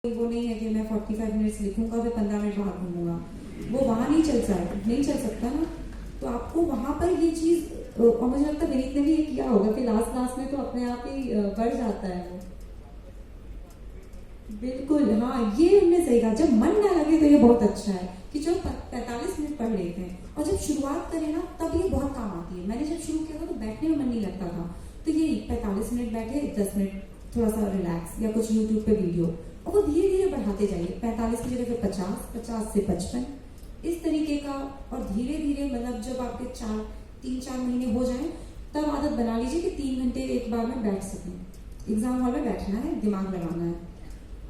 वो नहीं है कि मैं 45 मिनट्स लिखूंगा फिर 15 मिनट बाहर घूमूंगा, वो वहाँ नहीं चल सकता ना। तो आपको वहाँ पर ये चीज़ और मुझे लगता है विनीत ने भी ये किया होगा कि लास्ट में तो अपने आप ही बढ़ जाता है वो। बिल्कुल हाँ, ये हमने सही कहा, जब मन ना लगे तो ये बहुत अच्छा है कि चलो 45 मिनट पढ़ लेते हैं, और जब शुरुआत करें ना तब ये बहुत काम आती है। मैंने जब शुरू किया था तो बैठने में मन नहीं लगता था, तो ये 45 मिनट बैठे, 10 मिनट थोड़ा सा रिलैक्स या कुछ यूट्यूब पे वीडियो, और वो धीरे धीरे बढ़ाते जाइए। 45 की जगह फिर 50, 50 से 55, इस तरीके का। और धीरे धीरे मतलब जब आपके 3-4 महीने हो जाए तब आदत बना लीजिए कि 3 घंटे एक बार में बैठ सकें। एग्जाम हॉल में बैठना है, दिमाग लगाना है।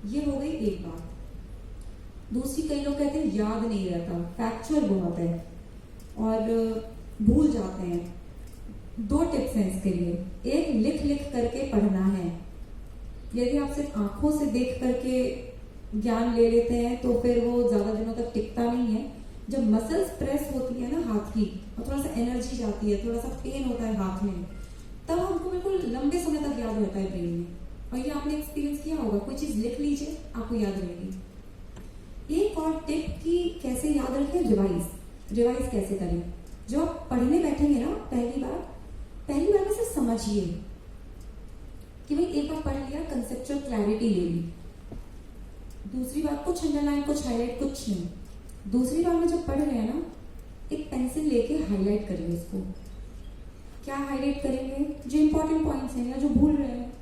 ये हो गई एक बात। दूसरी, कई लोग कहते हैं याद नहीं रहता, फैक्चुअल बहुत है और भूल जाते हैं। 2 टिप्स हैं इसके लिए। एक, लिख लिख करके पढ़ना है। यदि आप सिर्फ आंखों से देख करके ज्ञान ले लेते हैं तो फिर वो ज्यादा दिनों तक टिकता नहीं है। जब मसल्स प्रेस होती है ना हाथ की, और थोड़ा सा एनर्जी जाती है, थोड़ा सा पेन होता है हाथ में, तब हमको बिल्कुल लंबे समय तक याद रहता है ब्रेन में। और ये आपने एक्सपीरियंस किया होगा, कोई चीज लिख लीजिए आपको याद रहेगी। एक और टिप कि कैसे याद रखें, रिवाइज कैसे करें। जो आप पढ़ने बैठेंगे ना पहली बार में से समझिए कि भाई एक बार पढ़ लिया, कंसेप्चुअल क्लैरिटी ले ली। दूसरी बार कुछ अंडरलाइन, कुछ हाईलाइट, कुछ नहीं। दूसरी बार में जब पढ़ रहे हैं ना, एक पेंसिल लेके हाईलाइट करिए उसको। क्या हाईलाइट करेंगे? जो इंपॉर्टेंट पॉइंट्स हैं या जो भूल रहे हैं।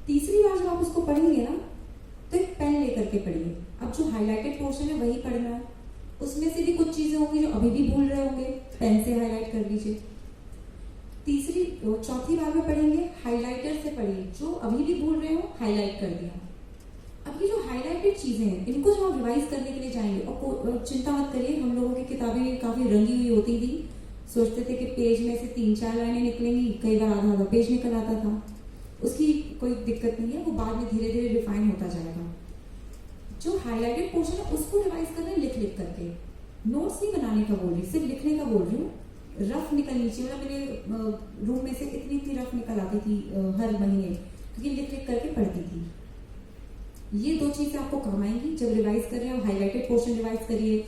तीसरी बार जब आप उसको पढ़ेंगे ना तो एक पेन लेकर के पढ़िए। अब जो हाईलाइटेड पोर्शन है वही पढ़ना है, उसमें से भी कुछ चीजें होंगी जो अभी भी भूल रहे होंगे, पेन से हाईलाइट कर लीजिए। चौथी बार में पढ़ेंगे, हाईलाइटर से पढ़िए, जो अभी भी भूल रहे हो हाईलाइट कर दिया। अब ये जो हाईलाइटेड चीजें हैं इनको जब आप रिवाइज करने के लिए जाएंगे, और चिंता मत करिए, हम लोगों की किताबें काफी रंगी हुई होती थी। सोचते थे कि पेज में से 3-4 लाइनें निकलेंगी, कई बार आधा पेज निकल आता था। उसकी कोई दिक्कत नहीं है, वो बाद में धीरे धीरे रिफाइन होता जाएगा। जो हाईलाइटेड पोर्शन है उसको रिवाइज करना है लिख लिख करके। नोट्स नहीं बनाने का बोल रही, सिर्फ लिखने का बोल रही हूँ। रफ निकलनी चाहिए, मतलब मेरे रूम में से इतनी रफ निकल आती थी हर महीने, क्योंकि लिख लिख करके पढ़ती थी। ये 2 चीजें आपको काम आएंगी जब रिवाइज कर रहे हैं। हाईलाइटेड पोर्शन रिवाइज करिए,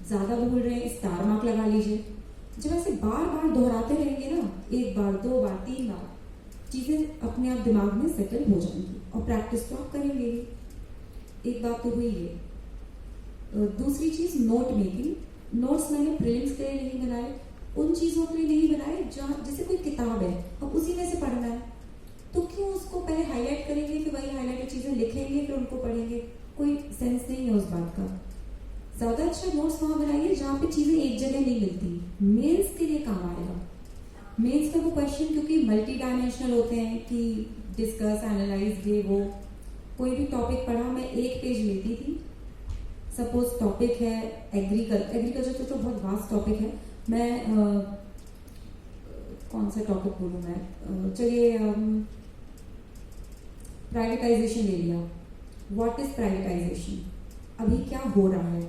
ज्यादा भूल रहे हैं स्टार मार्क लगा लीजिए। जब ऐसे बार बार दोहराते रहेंगे ना, 1 बार 2 बार 3 बार, चीजें अपने आप दिमाग में सेटल हो जाएंगी, और प्रैक्टिस तो आप करेंगे ही। एक बात तो हुई ये। दूसरी चीज, नोट मेकिंग। नोट्स मैंने प्रीलिम्स के लिए नहीं बनाए, उन चीजों के लिए नहीं बनाए जहाँ जैसे कोई किताब है अब उसी में से पढ़ना है, तो क्यों उसको पहले हाईलाइट करेंगे, फिर वही हाईलाइटेड चीजें लिखेंगे, फिर उनको पढ़ेंगे। कोई सेंस नहीं है उस बात का। ज्यादा अच्छा नोट्स वहां बनाइए जहाँ पे चीजें एक जगह नहीं मिलती। मेंस के लिए काम आएगा। मेंस का वो क्वेश्चन क्योंकि मल्टी डायमेंशनल होते हैं कि डिस्कस, एनालाइज, ये वो। कोई भी टॉपिक पढ़ा, मैं 1 पेज लेती थी। सपोज टॉपिक है एग्रीकल्चर तो बहुत वास्ट टॉपिक है। मैं कौन सा टॉपिक बोलूँ मैं, चलिए प्राइवेटाइजेशन ले लिया। व्हाट इज प्राइवेटाइजेशन, अभी क्या हो रहा है,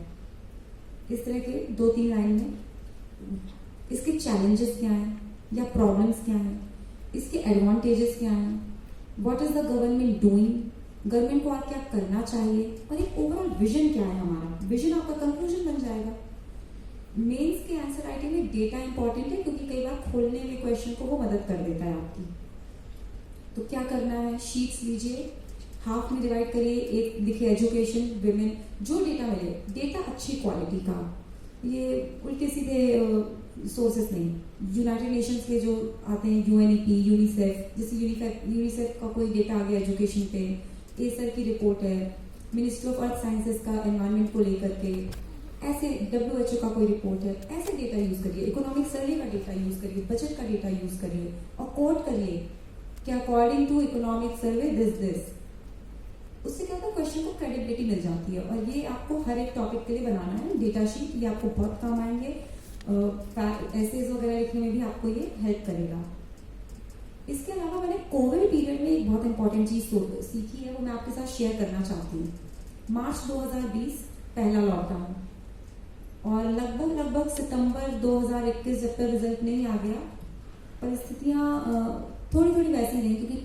इस तरह के 2-3 लाइन में। इसके चैलेंजेस क्या हैं या प्रॉब्लम्स क्या हैं, इसके एडवांटेजेस क्या हैं, what is the government doing, government को और क्या करना चाहिए, और एक ओवरऑल विजन क्या है हमारा। विजन आपका कंक्लूजन बन जाएगा। मेंस के आंसर राइटिंग में डेटा इंपॉर्टेंट है, क्योंकि कई बार खोलने में क्वेश्चन को वो मदद कर देता है आपकी। तो क्या करना है, शीट्स लीजिए, हाफ में डिवाइड करिए। एक लिखिए एजुकेशन, विमेन, जो डेटा मिले, डेटा अच्छी क्वालिटी का, ये उल्टे सीधे सोर्सेस नहीं। यूनाइटेड नेशंस के जो आते हैं, यूएनईपी, यूनिसेफ, जैसे यूनिसेफ का कोई डेटा आ गया एजुकेशन पे, एसर की रिपोर्ट है, मिनिस्ट्री ऑफ अर्थ साइंसेस का एनवायरमेंट को लेकर के, ऐसे WHO का कोई रिपोर्ट है, ऐसे डेटा यूज करिए। इकोनॉमिक सर्वे का डेटा यूज करिए, बजट का डेटा यूज करिए, और कोट करिए कि according to economic survey this. उससे क्या होता है, क्वेश्चन को क्रेडिबिलिटी मिल जाती है। और ये आपको हर एक टॉपिक के लिए बनाना है डेटा शीट, ये आपको बहुत काम आएंगे। एसेज वगैरह लिखने में भी आपको ये हेल्प करेगा। इसके अलावा मैंने कोविड पीरियड में एक बहुत इंपॉर्टेंट चीज सीखी है, वो मैं आपके साथ शेयर करना चाहती हूँ। मार्च 2020 पहला लॉकडाउन, और लगभग सितंबर 2021 जब तक रिजल्ट नहीं आ गया, परिस्थितियां थोड़ी वैसी नहीं, क्योंकि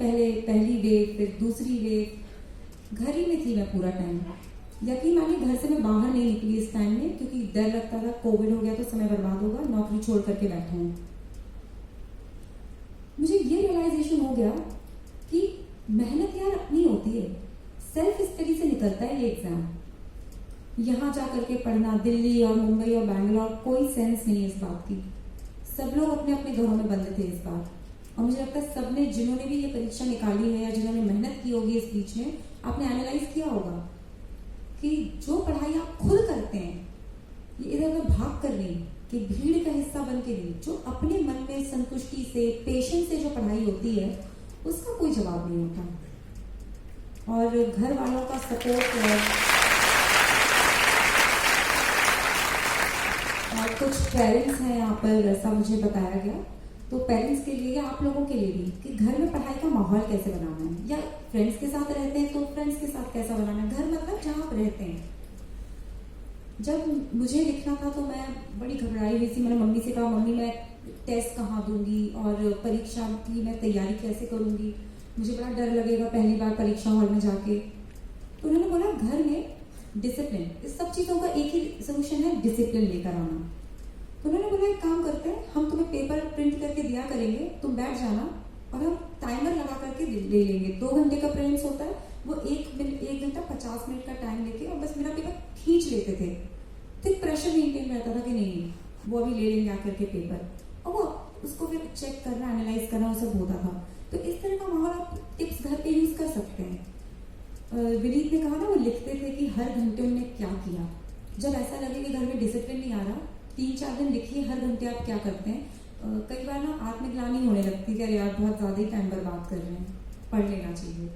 पहली वेव, फिर दूसरी वेव, घर ही में थी मैं पूरा टाइम। यकीन मानिए घर से मैं बाहर नहीं निकली इस टाइम में, क्योंकि डर लगता था कोविड हो गया तो समय बर्बाद होगा, नौकरी छोड़ करके बैठा हूँ। मुझे ये रियलाइजेशन हो गया कि मेहनत यार अपनी होती है, सेल्फ स्टडी से निकलता है ये एग्जाम। यहाँ जा करके पढ़ना, दिल्ली और मुंबई और बैंगलोर, कोई सेंस नहीं है इस बात की। सब लोग अपने अपने घरों में बंद थे इस बार, और मुझे लगता है सबने, जिन्होंने भी ये परीक्षा निकाली है या जिन्होंने मेहनत की होगी इस बीच में, आपने एनालाइज किया होगा कि जो पढ़ाई आप खुद करते हैं, ये इधर उधर भाग कर नहीं, कि भीड़ का हिस्सा बन के नहीं, जो अपने मन में संतुष्टि से, पेशेंस से जो पढ़ाई होती है, उसका कोई जवाब नहीं होता। और घर वालों का सपोर्ट और कुछ पेरेंट्स हैं यहाँ पर, ऐसा मुझे बताया गया, तो पेरेंट्स के लिए या आप लोगों के लिए भी, कि घर में पढ़ाई का माहौल कैसे बनाना है, या फ्रेंड्स के साथ रहते हैं तो फ्रेंड्स के साथ कैसा बनाना है। घर मतलब जहाँ आप रहते हैं। जब मुझे लिखना था तो मैं बड़ी घबराई हुई थी। मैंने मम्मी से कहा, मम्मी मैं टेस्ट कहाँ दूंगी और परीक्षा की मैं तैयारी कैसे करूंगी, मुझे बड़ा डर लगेगा पहली बार परीक्षा हॉल में जाके। तो उन्होंने बोला घर में डिसिप्लिन, इस सब चीज़ों का एक ही सोल्यूशन है, डिसिप्लिन लेकर आना। तो उन्होंने बोला एक काम करते हैं, हम तुम्हें पेपर प्रिंट करके दिया करेंगे, तुम बैठ जाना और हम टाइमर लगा करके ले लेंगे। 2 घंटे का प्रिंट्स होता है, वो 1 घंटा 50 मिनट का टाइम लेके और बस मेरा पेपर खींच लेते थे। तो एक प्रेशर मेंटेन रहता था कि नहीं वो अभी ले लेंगे आकर के पेपर, और वो उसको फिर चेक करना, एनालाइज करना, वो सब होता था। तो इस तरह का माहौल आप टिप्स घर पे यूज कर सकते हैं। विनीत ने कहा ना, वो लिखते थे कि हर घंटे उन्होंने क्या किया। जब ऐसा लगे कि घर में डिसिप्लिन नहीं आ रहा, 3-4 दिन लिखिए हर घंटे आप क्या करते हैं। कई बार ना आत्मग्लानि होने लगती है कि अरे यार बहुत ज्यादा ही टाइम बर्बाद कर रहे हैं, पढ़ लेना चाहिए।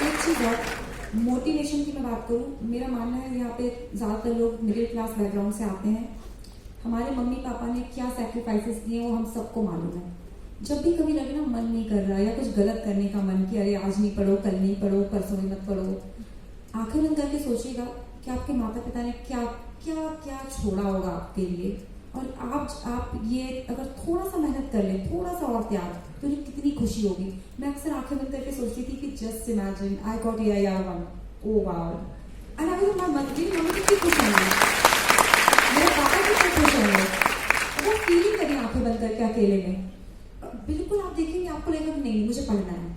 एक चीज और, मोटिवेशन की मैं बात करूं, मेरा मानना है यहाँ पे ज्यादातर लोग मिडिल क्लास बैकग्राउंड से आते हैं। हमारे मम्मी पापा ने क्या सैक्रिफाइसेस किए वो हम सबको मालूम है। जब भी कभी लगे ना मन नहीं कर रहा या कुछ गलत करने का मन, कि अरे आज नहीं पढ़ो, कल नहीं पढ़ो, परसों भी मत पढ़ो, आंखें बंद करके सोचिएगा कि आपके माता पिता ने क्या क्या क्या छोड़ा होगा आपके लिए, और आप ये अगर थोड़ा सा मेहनत कर लें, थोड़ा सा और त्याग, तो ये कितनी खुशी होगी। मैं अक्सर आंखें बंद करके सोचती थी कि just imagine I got AIR1, oh wow, and I was my mummy कितनी खुश होंगी, मेरे पापा कितने खुश होंगे। वो फीलिंग करें आंखें बंद करके अकेले में, बिल्कुल आप देखेंगे आपको लगेगा कि नहीं मुझे पढ़ना है,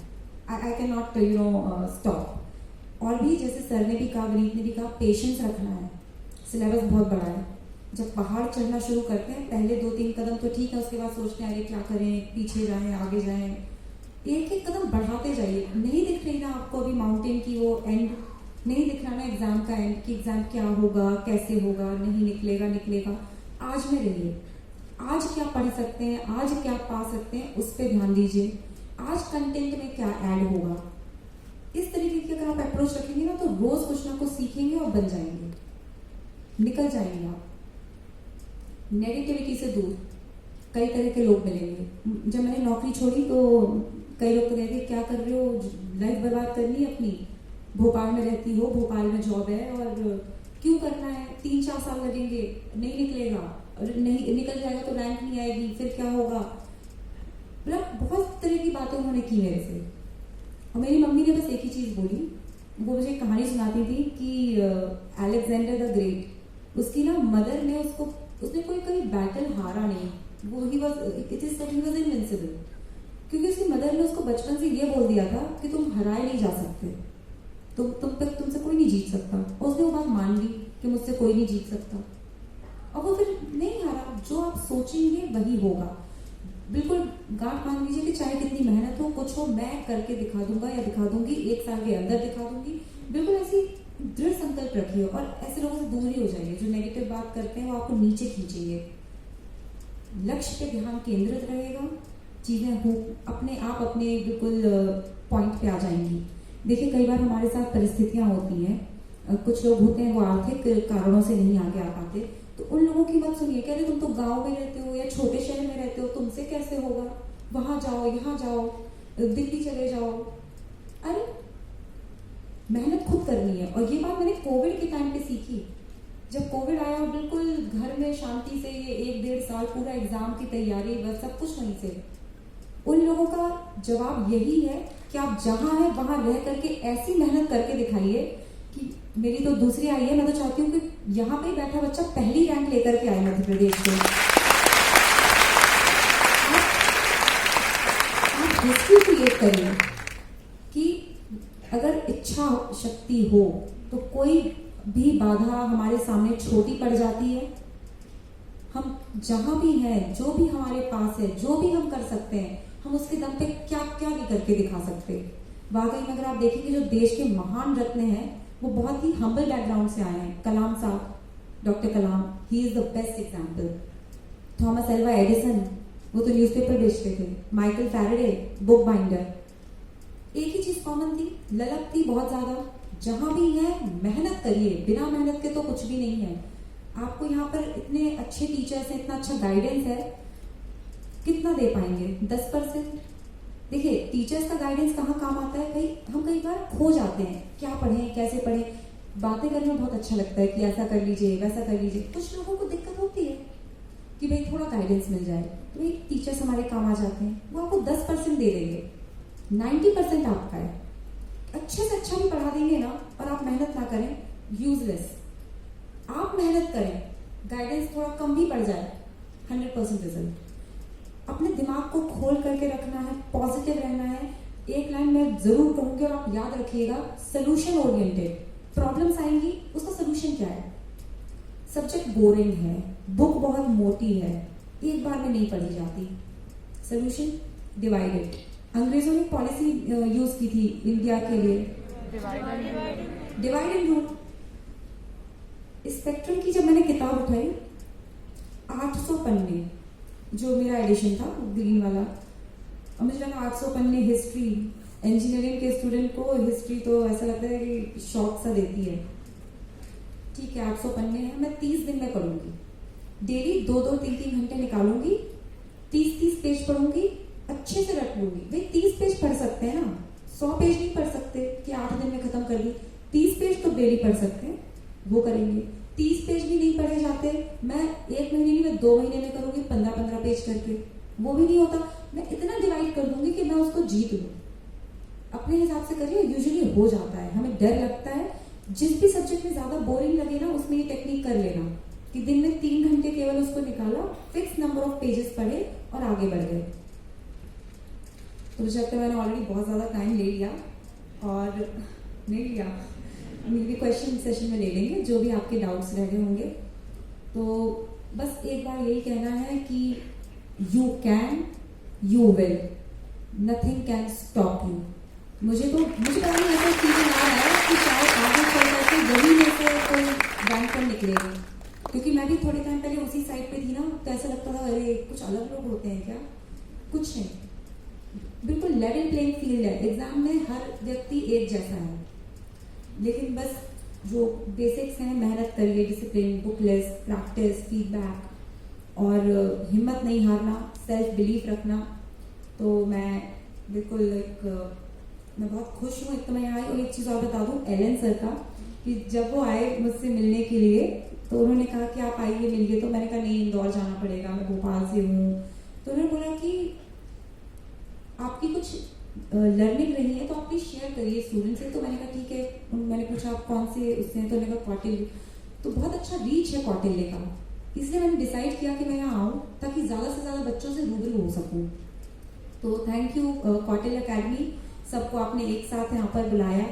आई कैन नॉट स्टॉप। और भी जैसे सर ने भी कहा, विनीत ने भी कहा, पेशेंस रखना है। सिलेबस बहुत बड़ा है। जब पहाड़ चढ़ना शुरू करते हैं, पहले 2-3 कदम तो ठीक है, उसके बाद सोचते हैं अरे क्या करें, पीछे जाएं आगे जाएं, एक एक कदम बढ़ाते जाइए। नहीं दिख रही ना आपको अभी माउंटेन की वो एंड, नहीं दिख रहा ना एग्जाम का एंड, कि एग्जाम क्या होगा, कैसे होगा, नहीं निकलेगा, आज में रहिए। आज क्या पढ़ सकते हैं, आज क्या पा सकते हैं, उस पर ध्यान दीजिए। आज कंटेंट में क्या ऐड होगा, इस तरीके की अगर आप अप्रोच रखेंगे ना, तो रोज कुछ ना कुछ सीखेंगे और बन जाएंगे, निकल जाएंगे आप। नेगेटिविटी से दूर कई तरह के लोग मिलेंगे। जब मैंने नौकरी छोड़ी तो कई लोग तो कहते क्या कर रहे हो, लाइफ बर्बाद करनी है अपनी, भोपाल में रहती हो, भोपाल में जॉब है और क्यों करना है, 3-4 साल लगेंगे, नहीं निकलेगा, और नहीं निकल जाएगा तो रैंक नहीं आएगी, फिर क्या होगा। मतलब बहुत तरह की बातें उन्होंने की मेरे से। और मेरी मम्मी ने बस एक ही चीज बोली, वो मुझे कहानी सुनाती थी कि अलेक्जेंडर द ग्रेट, उसकी ना मदर ने उसने कोई कभी बैटल हारा नहीं, वो ही वाज इनविंसिबल, क्योंकि उसकी मदर ने उसको बचपन से ये बोल दिया था कि तुम हराए नहीं जा सकते, तुमसे कोई नहीं जीत सकता। और उसने वो बात मान ली कि मुझसे कोई नहीं जीत सकता, और वो फिर नहीं हारा। जो आप सोचेंगे वही होगा। बिल्कुल गांठ बांध लीजिए कि चाहे कितनी मेहनत हो, कुछ हो, मैं करके दिखा दूंगा या दिखा दूंगी, 1 साल के अंदर दिखा दूंगी। बिल्कुल ऐसी दृढ़ संकल्प रखिए और ऐसे लोगों से दूर ही हो जाइए जो नेगेटिव बात करते हैं, वो आपको नीचे खींचेंगे। लक्ष्य पे ध्यान केंद्रित रहेगा, चीजें हो अपने आप अपने बिल्कुल पॉइंट पे आ जाएंगी। देखिए कई बार हमारे साथ परिस्थितियां होती हैं, कुछ लोग होते हैं वो आर्थिक कारणों से नहीं आगे आ पाते, तो उन लोगों की मत सुनिए, कह रहे तुम तो गांव में रहते हो या छोटे शहर में रहते हो, तुमसे कैसे होगा, वहां जाओ, यहाँ जाओ, दिल्ली चले जाओ। अरे मेहनत खुद करनी है। और ये बात मैंने कोविड के टाइम पे सीखी। जब कोविड आया, बिल्कुल घर में शांति से ये 1-1.5 साल पूरा एग्जाम की तैयारी, बस सब कुछ वहीं से। उन लोगों का जवाब यही है कि आप जहां हैं वहां रह करके ऐसी मेहनत करके दिखाइए कि मेरी तो दूसरी आई है, मैं तो चाहती हूँ कि यहाँ पे बैठा बच्चा पहली रैंक लेकर के आए मध्य प्रदेश से। आप हिस्ट्री क्रिएट करिए कि अगर इच्छा शक्ति हो तो कोई भी बाधा हमारे सामने छोटी पड़ जाती है। हम जहां भी हैं, जो भी हमारे पास है, जो भी हम कर सकते हैं, हम उसके दम पे क्या क्या नहीं करके दिखा सकते। वाकई में अगर आप देखेंगे जो देश के महान रत्न हैं वो बहुत ही हम्बल बैकग्राउंड से आए हैं। Kalam sahab, doctor Kalam, he is the best example. Thomas Alva Edison, वो तो न्यूज़पेपर बेचते थे। Michael Faraday, book binder. एक ही चीज कॉमन थी, ललक थी बहुत ज्यादा। जहां भी है मेहनत करिए, बिना मेहनत के तो कुछ भी नहीं है। आपको यहाँ पर इतने अच्छे टीचर्स हैं, इतना अच्छा गाइडेंस है, कितना दे पाएंगे? 10%। देखिए टीचर्स का गाइडेंस कहाँ काम आता है? हम कई बार खो जाते हैं, क्या पढ़ें, कैसे पढ़ें। बातें करने में बहुत अच्छा लगता है कि ऐसा कर लीजिए, वैसा कर लीजिए। कुछ लोगों को दिक्कत होती है कि भाई थोड़ा गाइडेंस मिल जाए, तो भाई टीचर्स हमारे काम आ जाते हैं। वो आपको 10% दे देंगे, 90% आपका है। अच्छे से अच्छा भी पढ़ा देंगे ना, और आप मेहनत ना करें, यूजलेस। आप मेहनत करें, गाइडेंस थोड़ा कम भी पड़ जाए, 100% रिजल्ट। अपने दिमाग को खोल करके रखना है, पॉजिटिव रहना है। एक लाइन मैं जरूर कहूंगी और आप याद रखिएगा, सोल्यूशन ओरिएंटेड। प्रॉब्लम्स आएंगी, उसका सोल्यूशन क्या है? सब्जेक्ट बोरिंग है, बुक बहुत मोटी है, एक बार में नहीं पढ़ी जाती। Solution divided. अंग्रेजों ने पॉलिसी यूज की थी इंडिया के लिए, डिवाइड एंड रूल। स्पेक्ट्रम की जब मैंने किताब उठाई, 800 पन्ने, जो मेरा एडिशन था ग्रीन वाला, और मुझे लगा 800 पन्ने हिस्ट्री, इंजीनियरिंग के स्टूडेंट को हिस्ट्री तो ऐसा लगता है कि शॉक सा देती है। ठीक है 800 पन्ने हैं, मैं 30 दिन में पढ़ूंगी, डेली 2-2, 3-3 घंटे निकालूंगी, 30-30 पेज पढ़ूंगी, अच्छे से रट लूंगी। भाई 30 पेज पढ़ सकते हैं ना, 100 पेज नहीं पढ़ सकते कि 8 दिन में खत्म कर दी। 30 पेज तो डेली पढ़ सकते हैं, वो करेंगे। 30 पेज भी नहीं पढ़े जाते, मैं 1 महीने नहीं, मैं 2 महीने में करूंगी 15-15 पेज करके। वो भी नहीं होता, मैं इतना डिवाइड कर दूंगी कि मैं उसको जीत लूं। अपने हिसाब से करिए, यूजुअली हो जाता है। हमें डर लगता है, जिस भी सब्जेक्ट में ज्यादा बोरिंग लगे ना, उसमें ये टेक्निक कर लेना कि दिन में 3 घंटे केवल उसको निकाला, फिक्स नंबर ऑफ पेजेस पढ़े और आगे बढ़ गए। तो मुझे लगता है मैंने ऑलरेडी बहुत ज्यादा टाइम ले लिया, और नहीं लिया, भी क्वेश्चन सेशन में ले लेंगे जो भी आपके डाउट्स रह गए होंगे। तो बस एक बार यही कहना है कि you can, you will, nothing can stop you. मुझे पता नहीं ऐसा फीलिंग आ रहा है कि शायद आगे चल करके वही में से कोई रैंक पर निकलेगा, क्योंकि मैं भी थोड़े टाइम पहले उसी साइड पे थी ना, तो ऐसा लगता था अरे कुछ अलग लोग होते हैं क्या? कुछ नहीं, बिल्कुल लेवल प्लेइंग फील्ड है। एग्जाम में हर व्यक्ति एक जैसा है, लेकिन बस जो बेसिक्स हैं, मेहनत करिए, discipline, book list, practice, feedback, और हिम्मत नहीं हारना, सेल्फ बिलीफ रखना। तो मैं बिल्कुल मैं बहुत खुश हूँ। एक तो मैं यहाँ आई, और एक चीज़ और बता दूँ एलन सर का, कि जब वो आए मुझसे मिलने के लिए तो उन्होंने कहा कि आप आइए मिलिए। तो मैंने कहा नहीं, इंदौर जाना पड़ेगा, मैं भोपाल से हूँ। तो उन्होंने बोला कि आपकी कुछ लर्निंग रही है तो आप प्लीज शेयर करिए स्टूडेंट से। तो मैंने कहा ठीक है। मैंने पूछा आप कौन से उससे हैं? तो मैंने कहा कौटिल्य। तो बहुत अच्छा रीच है कौटिल्य का, इसलिए मैंने डिसाइड किया कि मैं यहाँ आऊँ ताकि ज़्यादा से ज़्यादा बच्चों से रूबरू हो सकूँ। तो थैंक यू कौटिल्य अकेडमी, सबको आपने एक साथ यहाँ पर बुलाया,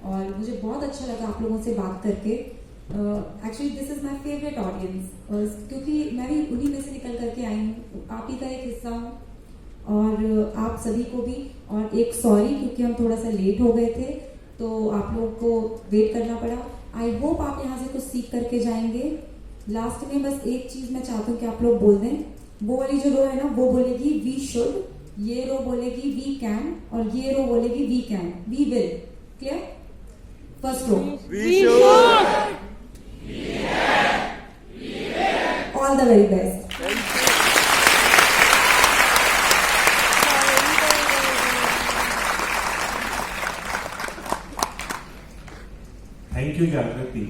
और मुझे बहुत अच्छा लगा आप लोगों से बात करके। Actually this is my favourite audience, क्योंकि मैं भी उन्हीं में से निकल करके आई हूँ, आप ही का एक हिस्सा हूँ। और आप सभी को भी, और एक सॉरी क्योंकि हम थोड़ा सा लेट हो गए थे तो आप लोग को वेट करना पड़ा। आई होप आप यहाँ से कुछ सीख करके जाएंगे। लास्ट में बस एक चीज मैं चाहती हूँ कि आप लोग बोल दें, वो वाली जो रो है ना, वो बोलेगी वी शुड, ये रो बोलेगी वी कैन, और ये रो बोलेगी we can, we will. Clear? First row we should, all the very best. Thank you जागृति।